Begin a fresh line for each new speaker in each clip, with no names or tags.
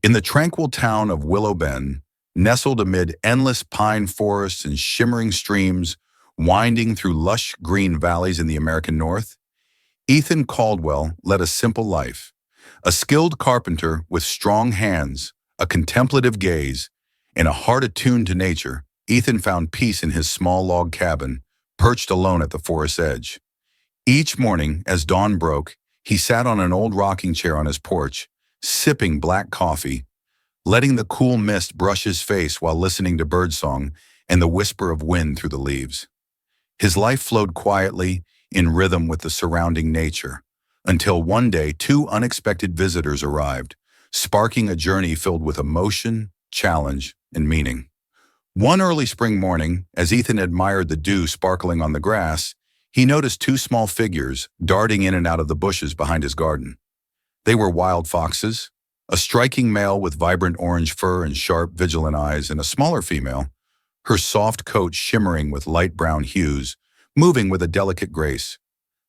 In the tranquil town of Willow Bend, nestled amid endless pine forests and shimmering streams winding through lush green valleys in the American North, Ethan Caldwell led a simple life. A skilled carpenter with strong hands, a contemplative gaze, and a heart attuned to nature, Ethan found peace in his small log cabin, perched alone at the forest's edge. Each morning, as dawn broke, he sat on an old rocking chair on his porch, sipping black coffee, letting the cool mist brush his face while listening to birdsong and the whisper of wind through the leaves. His life flowed quietly, in rhythm with the surrounding nature, until one day two unexpected visitors arrived, sparking a journey filled with emotion, challenge, and meaning. One early spring morning, as Ethan admired the dew sparkling on the grass, he noticed two small figures darting in and out of the bushes behind his garden. They were wild foxes, a striking male with vibrant orange fur and sharp, vigilant eyes, and a smaller female, her soft coat shimmering with light brown hues, moving with a delicate grace.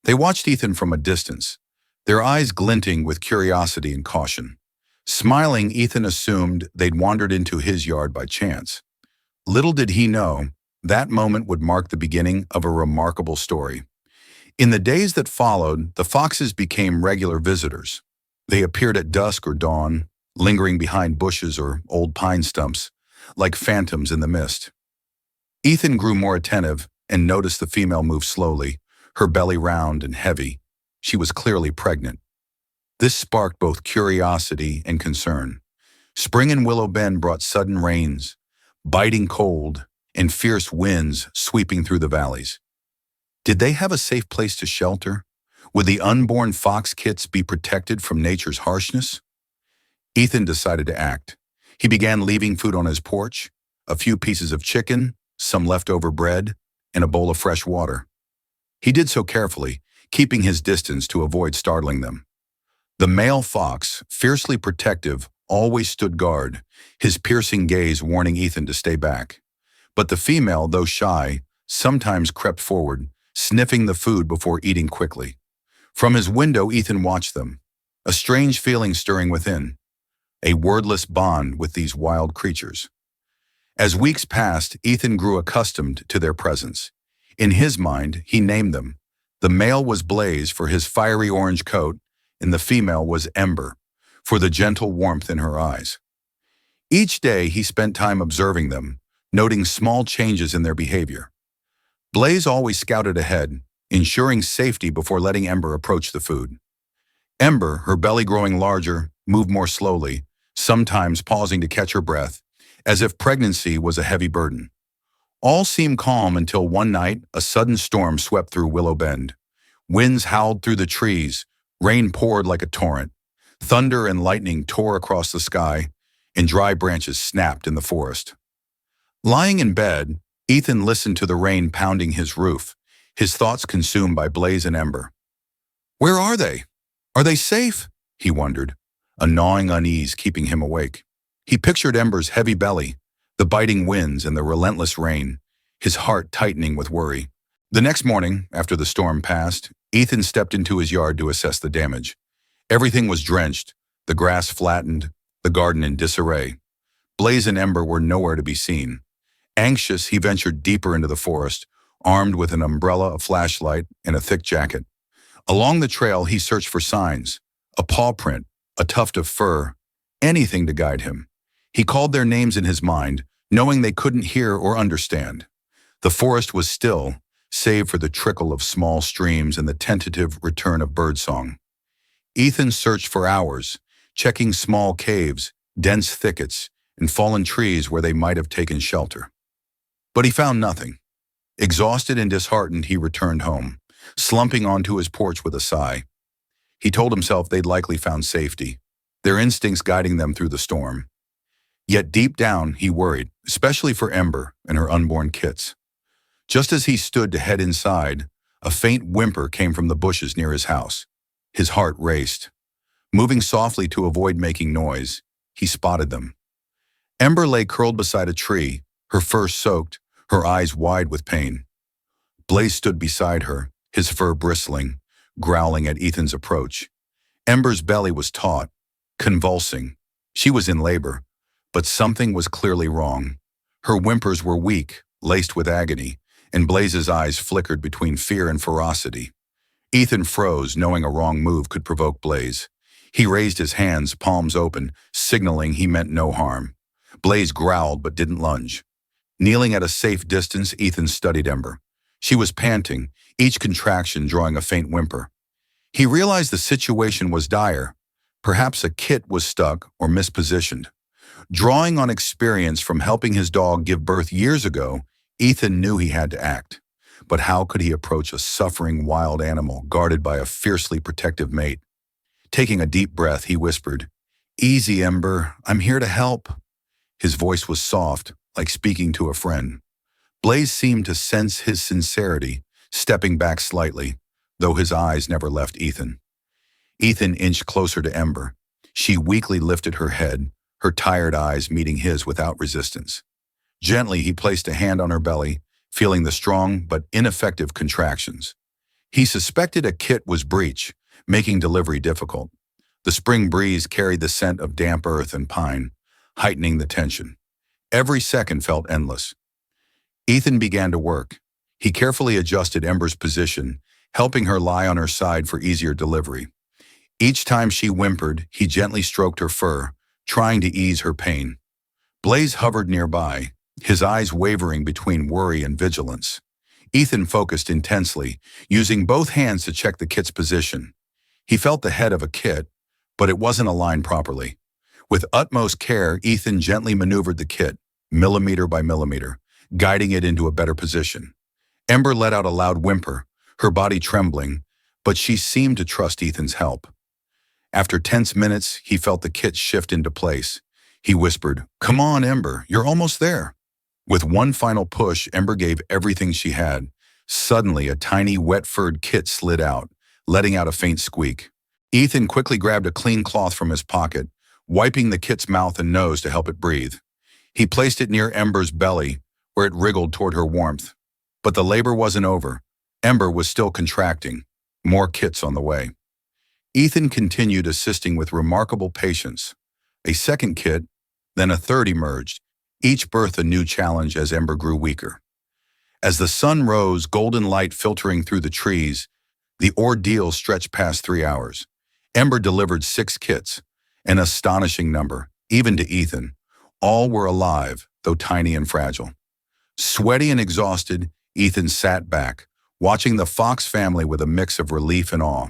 They watched Ethan from a distance, their eyes glinting with curiosity and caution. Smiling, Ethan assumed they'd wandered into his yard by chance. Little did he know, that moment would mark the beginning of a remarkable story. In the days that followed, the foxes became regular visitors. They appeared at dusk or dawn, lingering behind bushes or old pine stumps, like phantoms in the mist. Ethan grew more attentive and noticed the female move slowly, her belly round and heavy. She was clearly pregnant. This sparked both curiosity and concern. Spring in Willow Bend brought sudden rains, biting cold, and fierce winds sweeping through the valleys. Did they have a safe place to shelter? Would the unborn fox kits be protected from nature's harshness? Ethan decided to act. He began leaving food on his porch, a few pieces of chicken, some leftover bread, and a bowl of fresh water. He did so carefully, keeping his distance to avoid startling them. The male fox, fiercely protective, always stood guard, his piercing gaze warning Ethan to stay back. But the female, though shy, sometimes crept forward, sniffing the food before eating quickly. From his window, Ethan watched them, a strange feeling stirring within, a wordless bond with these wild creatures. As weeks passed, Ethan grew accustomed to their presence. In his mind, he named them. The male was Blaze for his fiery orange coat, and the female was Ember for the gentle warmth in her eyes. Each day, he spent time observing them, noting small changes in their behavior. Blaze always scouted ahead, ensuring safety before letting Ember approach the food. Ember, her belly growing larger, moved more slowly, sometimes pausing to catch her breath, as if pregnancy was a heavy burden. All seemed calm until one night, a sudden storm swept through Willow Bend. Winds howled through the trees, rain poured like a torrent. Thunder and lightning tore across the sky, and dry branches snapped in the forest. Lying in bed, Ethan listened to the rain pounding his roof, his thoughts consumed by Blaze and Ember. Where are they? Are they safe? He wondered, a gnawing unease keeping him awake. He pictured Ember's heavy belly, the biting winds and the relentless rain, his heart tightening with worry. The next morning, after the storm passed, Ethan stepped into his yard to assess the damage. Everything was drenched, the grass flattened, the garden in disarray. Blaze and Ember were nowhere to be seen. Anxious, he ventured deeper into the forest, armed with an umbrella, a flashlight, and a thick jacket. Along the trail, he searched for signs, a paw print, a tuft of fur, anything to guide him. He called their names in his mind, knowing they couldn't hear or understand. The forest was still, save for the trickle of small streams and the tentative return of birdsong. Ethan searched for hours, checking small caves, dense thickets, and fallen trees where they might have taken shelter. But he found nothing. Exhausted and disheartened, he returned home, slumping onto his porch with a sigh. He told himself they'd likely found safety, their instincts guiding them through the storm. Yet deep down, he worried, especially for Ember and her unborn kits. Just as he stood to head inside, a faint whimper came from the bushes near his house. His heart raced. Moving softly to avoid making noise, he spotted them. Ember lay curled beside a tree, her fur soaked, her eyes wide with pain. Blaze stood beside her, his fur bristling, growling at Ethan's approach. Ember's belly was taut, convulsing. She was in labor, but something was clearly wrong. Her whimpers were weak, laced with agony, and Blaze's eyes flickered between fear and ferocity. Ethan froze, knowing a wrong move could provoke Blaze. He raised his hands, palms open, signaling he meant no harm. Blaze growled but didn't lunge. Kneeling at a safe distance, Ethan studied Ember. She was panting, each contraction drawing a faint whimper. He realized the situation was dire. Perhaps a kit was stuck or mispositioned. Drawing on experience from helping his dog give birth years ago, Ethan knew he had to act. But how could he approach a suffering wild animal guarded by a fiercely protective mate? Taking a deep breath, he whispered, "Easy, Ember, I'm here to help." His voice was soft, like speaking to a friend. Blaze seemed to sense his sincerity, stepping back slightly, though his eyes never left Ethan. Ethan inched closer to Ember. She weakly lifted her head, her tired eyes meeting his without resistance. Gently, he placed a hand on her belly, feeling the strong but ineffective contractions. He suspected a kit was breech, making delivery difficult. The spring breeze carried the scent of damp earth and pine, heightening the tension. Every second felt endless. Ethan began to work. He carefully adjusted Ember's position, helping her lie on her side for easier delivery. Each time she whimpered, he gently stroked her fur, trying to ease her pain. Blaze hovered nearby, his eyes wavering between worry and vigilance. Ethan focused intensely, using both hands to check the kit's position. He felt the head of a kit, but it wasn't aligned properly. With utmost care, Ethan gently maneuvered the kit, millimeter by millimeter, guiding it into a better position. Ember let out a loud whimper, her body trembling, but she seemed to trust Ethan's help. After tense minutes, he felt the kit shift into place. He whispered, "Come on, Ember, you're almost there." With one final push, Ember gave everything she had. Suddenly, a tiny, wet-furred kit slid out, letting out a faint squeak. Ethan quickly grabbed a clean cloth from his pocket, wiping the kit's mouth and nose to help it breathe. He placed it near Ember's belly, where it wriggled toward her warmth. But the labor wasn't over. Ember was still contracting. More kits on the way. Ethan continued assisting with remarkable patience. A second kit, then a third emerged, each birthed a new challenge as Ember grew weaker. As the sun rose, golden light filtering through the trees, the ordeal stretched past 3 hours. Ember delivered 6 kits, an astonishing number, even to Ethan. All were alive, though tiny and fragile. Sweaty and exhausted, Ethan sat back, watching the Fox family with a mix of relief and awe.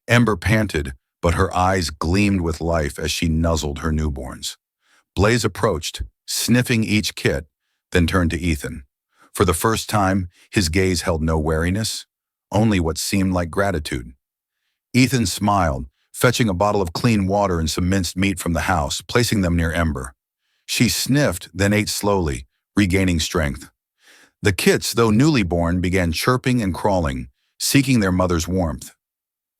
Ember panted, but her eyes gleamed with life as she nuzzled her newborns. Blaze approached, sniffing each kit, then turned to Ethan. For the first time, his gaze held no wariness, only what seemed like gratitude. Ethan smiled, fetching a bottle of clean water and some minced meat from the house, placing them near Ember. She sniffed, then ate slowly, regaining strength. The kits, though newly born, began chirping and crawling, seeking their mother's warmth.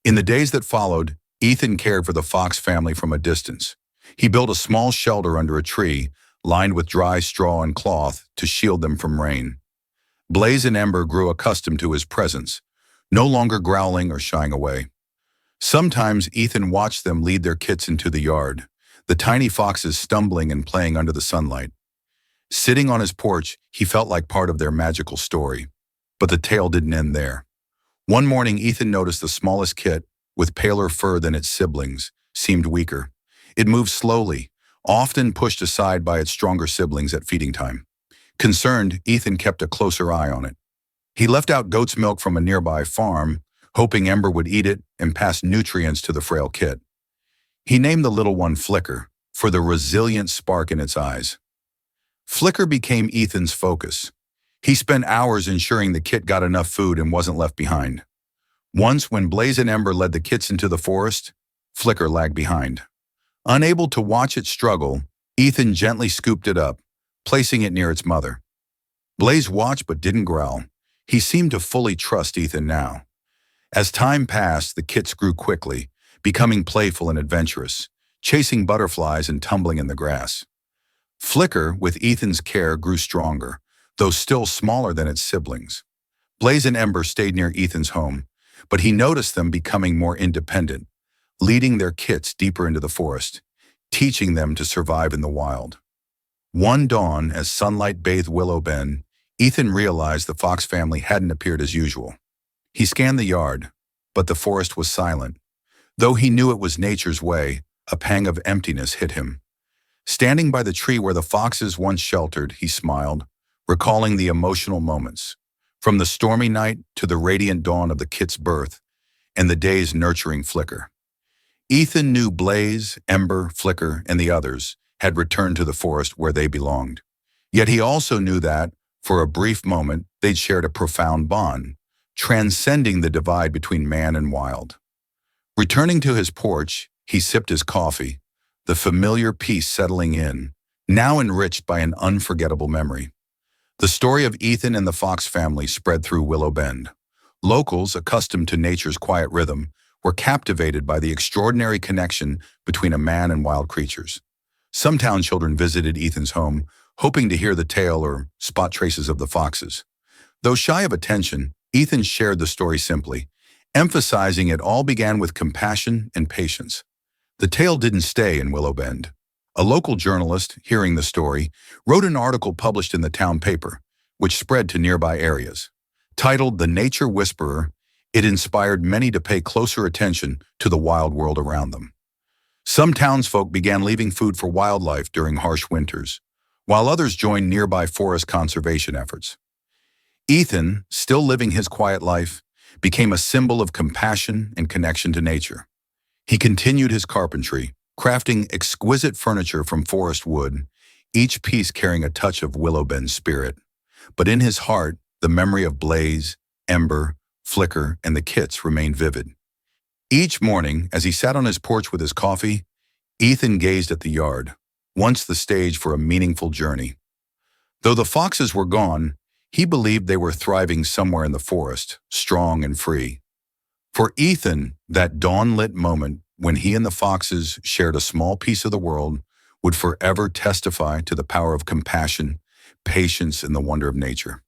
In the days that followed, Ethan cared for the Fox family from a distance. He built a small shelter under a tree, lined with dry straw and cloth to shield them from rain. Blaze and Ember grew accustomed to his presence, no longer growling or shying away. Sometimes Ethan watched them lead their kits into the yard, the tiny foxes stumbling and playing under the sunlight. Sitting on his porch, he felt like part of their magical story. But the tale didn't end there. One morning, Ethan noticed the smallest kit, with paler fur than its siblings, seemed weaker. It moved slowly, often pushed aside by its stronger siblings at feeding time. Concerned, Ethan kept a closer eye on it. He left out goat's milk from a nearby farm, hoping Ember would eat it and pass nutrients to the frail kit. He named the little one Flicker, for the resilient spark in its eyes. Flicker became Ethan's focus. He spent hours ensuring the kit got enough food and wasn't left behind. Once, when Blaze and Ember led the kits into the forest, Flicker lagged behind. Unable to watch it struggle, Ethan gently scooped it up, placing it near its mother. Blaze watched but didn't growl. He seemed to fully trust Ethan now. As time passed, the kits grew quickly, becoming playful and adventurous, chasing butterflies and tumbling in the grass. Flicker, with Ethan's care, grew stronger, though still smaller than its siblings. Blaze and Ember stayed near Ethan's home, but he noticed them becoming more independent, leading their kits deeper into the forest. teaching them to survive in the wild. One dawn, as sunlight bathed Willow Bend, Ethan realized the fox family hadn't appeared as usual. He scanned the yard, but the forest was silent. Though he knew it was nature's way, a pang of emptiness hit him. Standing by the tree where the foxes once sheltered, he smiled, recalling the emotional moments, from the stormy night to the radiant dawn of the kit's birth and the day's nurturing flicker. Ethan knew Blaze, Ember, Flicker, and the others had returned to the forest where they belonged. Yet he also knew that, for a brief moment, they'd shared a profound bond, transcending the divide between man and wild. Returning to his porch, he sipped his coffee, the familiar peace settling in, now enriched by an unforgettable memory. The story of Ethan and the fox family spread through Willow Bend. Locals, accustomed to nature's quiet rhythm, were captivated by the extraordinary connection between a man and wild creatures. Some town children visited Ethan's home, hoping to hear the tale or spot traces of the foxes. Though shy of attention, Ethan shared the story simply, emphasizing it all began with compassion and patience. The tale didn't stay in Willow Bend. A local journalist, hearing the story, wrote an article published in the town paper, which spread to nearby areas. Titled "The Nature Whisperer," it inspired many to pay closer attention to the wild world around them. Some townsfolk began leaving food for wildlife during harsh winters, while others joined nearby forest conservation efforts. Ethan, still living his quiet life, became a symbol of compassion and connection to nature. He continued his carpentry, crafting exquisite furniture from forest wood, each piece carrying a touch of Willow Bend's spirit. But in his heart, the memory of Blaze, Ember, Flicker, and the kits remained vivid. Each morning, as he sat on his porch with his coffee, Ethan gazed at the yard, once the stage for a meaningful journey. Though the foxes were gone, he believed they were thriving somewhere in the forest, strong and free. For Ethan, that dawn-lit moment when he and the foxes shared a small piece of the world would forever testify to the power of compassion, patience, and the wonder of nature.